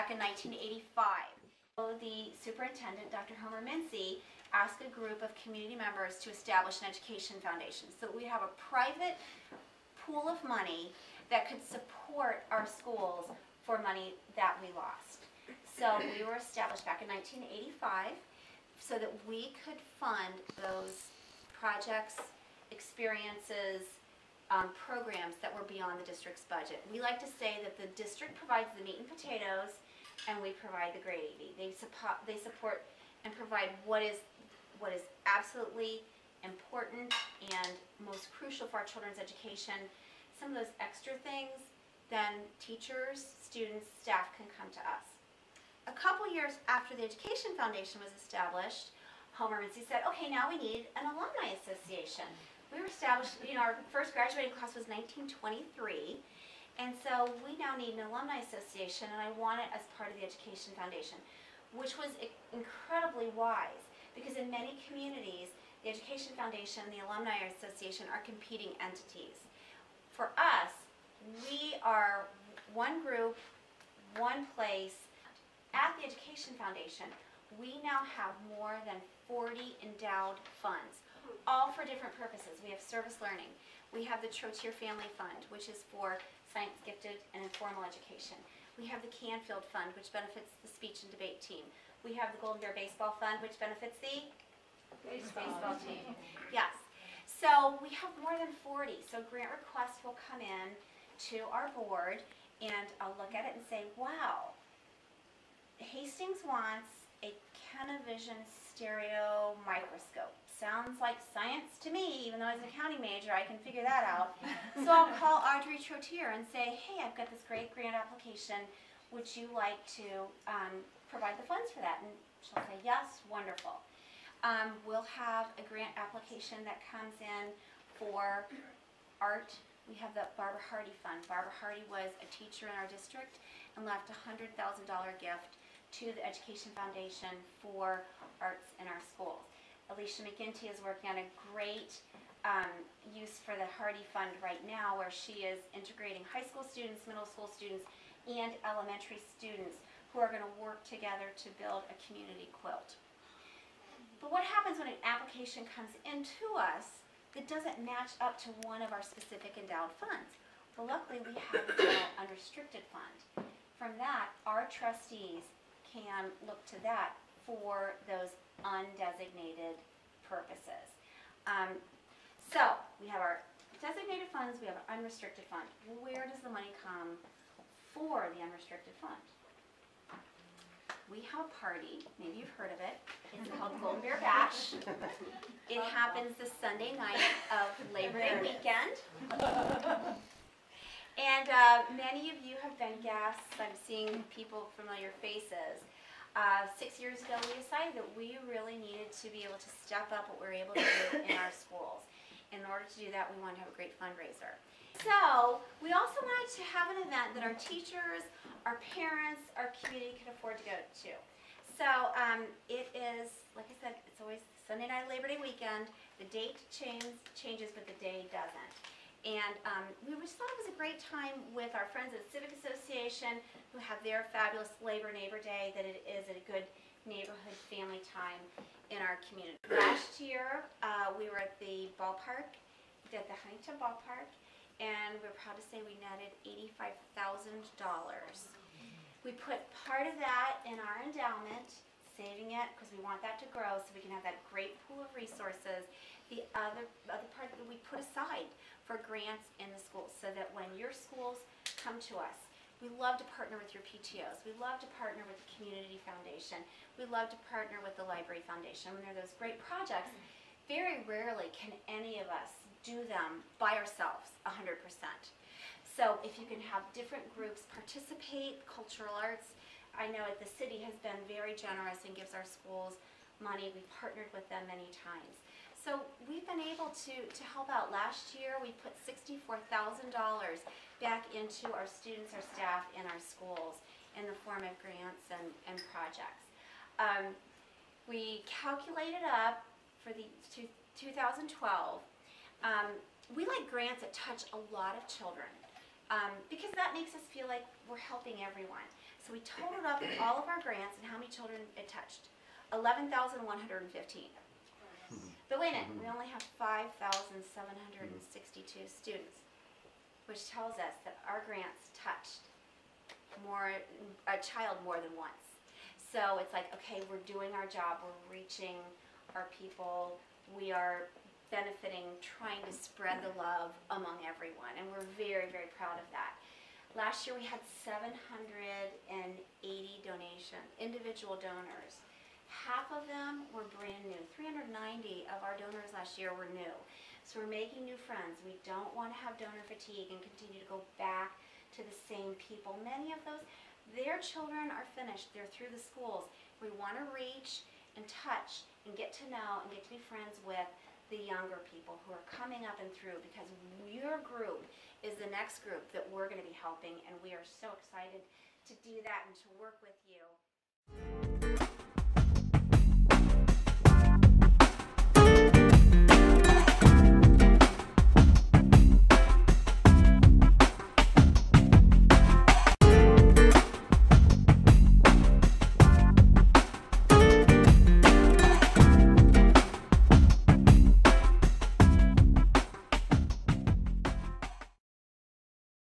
back in 1985. The superintendent, Dr. Homer Mincy, asked a group of community members to establish an education foundation so that we have a private pool of money that could support our schools for money that we lost. So we were established back in 1985 so that we could fund those projects, experiences, programs that were beyond the district's budget. We like to say that the district provides the meat and potatoes and we provide the gravy. They support and provide what is absolutely important and most crucial for our children's education. Some of those extra things, then teachers, students, staff can come to us. A couple years after the Education Foundation was established, Homer Mincy said, okay, now we need an alumni association. We were established, our first graduating class was 1923, and so we now need an alumni association, and I want it as part of the Education Foundation, which was incredibly wise, because in many communities, the Education Foundation and the Alumni Association are competing entities. For us, we are one group, one place. At the Education Foundation, we now have more than 40 endowed funds, all for different purposes. We have service learning. We have the Trotier Family Fund, which is for science gifted and informal education. We have the Canfield Fund, which benefits the speech and debate team. We have the Golden Bear Baseball Fund, which benefits the baseball team. Yes. So we have more than 40. So grant requests will come in to our board, and I'll look at it and say, wow, Hastings wants a Kenavision stereo microscope. Sounds like science to me, even though as an accounting major I can figure that out. So I'll call Audrey Trotier and say, hey, I've got this great grant application. Would you like to provide the funds for that? And she'll say, yes, wonderful. We'll have a grant application that comes in for art. We have the Barbara Hardy Fund. Barbara Hardy was a teacher in our district and left a $100,000 gift to the Education Foundation for arts in our schools. Alicia McGinty is working on a great use for the Hardy Fund right now, where she is integrating high school students, middle school students, and elementary students who are going to work together to build a community quilt. But what happens when an application comes into us that doesn't match up to one of our specific endowed funds? Well, luckily we have a general unrestricted fund. From that, our trustees can look to that for those undesignated purposes. So we have our designated funds, we have our unrestricted fund. Where does the money come for the unrestricted fund? We have a party, maybe you've heard of it. It's called Golden Bear Bash. It happens the Sunday night of Labor Day weekend. And many of you have been guests. I'm seeing people, familiar faces. 6 years ago, we decided that we really needed to be able to step up what we were able to do in our schools. In order to do that, we wanted to have a great fundraiser. So we also wanted to have an event that our teachers, our parents, our community could afford to go to. So it is, like I said, it's always Sunday night Labor Day weekend. The date changes, but the day doesn't. And we just thought it was a great time with our friends at the Civic Association who have their fabulous Labor Neighbor Day, that it is a good neighborhood family time in our community. Last year, we were at the ballpark, at the Huntington Ballpark, and we're proud to say we netted $85,000. We put part of that in our endowment, saving it because we want that to grow so we can have that great pool of resources. The other part that we put aside for grants in the schools, so that when your schools come to us, we love to partner with your PTOs. We love to partner with the Community Foundation. We love to partner with the Library Foundation. When there are those great projects, very rarely can any of us do them by ourselves 100%. So if you can have different groups participate, cultural arts, I know the city has been very generous and gives our schools money. We've partnered with them many times. So we've been able to help out. Last year we put $64,000 back into our students, our staff, and our schools in the form of grants and projects. We calculated up for the 2012. We like grants that touch a lot of children because that makes us feel like we're helping everyone. So we totaled up all of our grants and how many children it touched. 11,115. But wait a minute, we only have 5,762 students, which tells us that our grants touched a child more than once. So it's like, okay, we're doing our job, we're reaching our people, we are benefiting, trying to spread the love among everyone, and we're very, very proud of that. Last year we had 780 individual donors. Half of them were brand new. 390 of our donors last year were new. So we're making new friends. We don't want to have donor fatigue and continue to go back to the same people. Many of those, their children are finished. They're through the schools. We want to reach and touch and get to know and get to be friends with the younger people who are coming up and through, because your group is the next group that we're going to be helping, and we are so excited to do that and to work with you.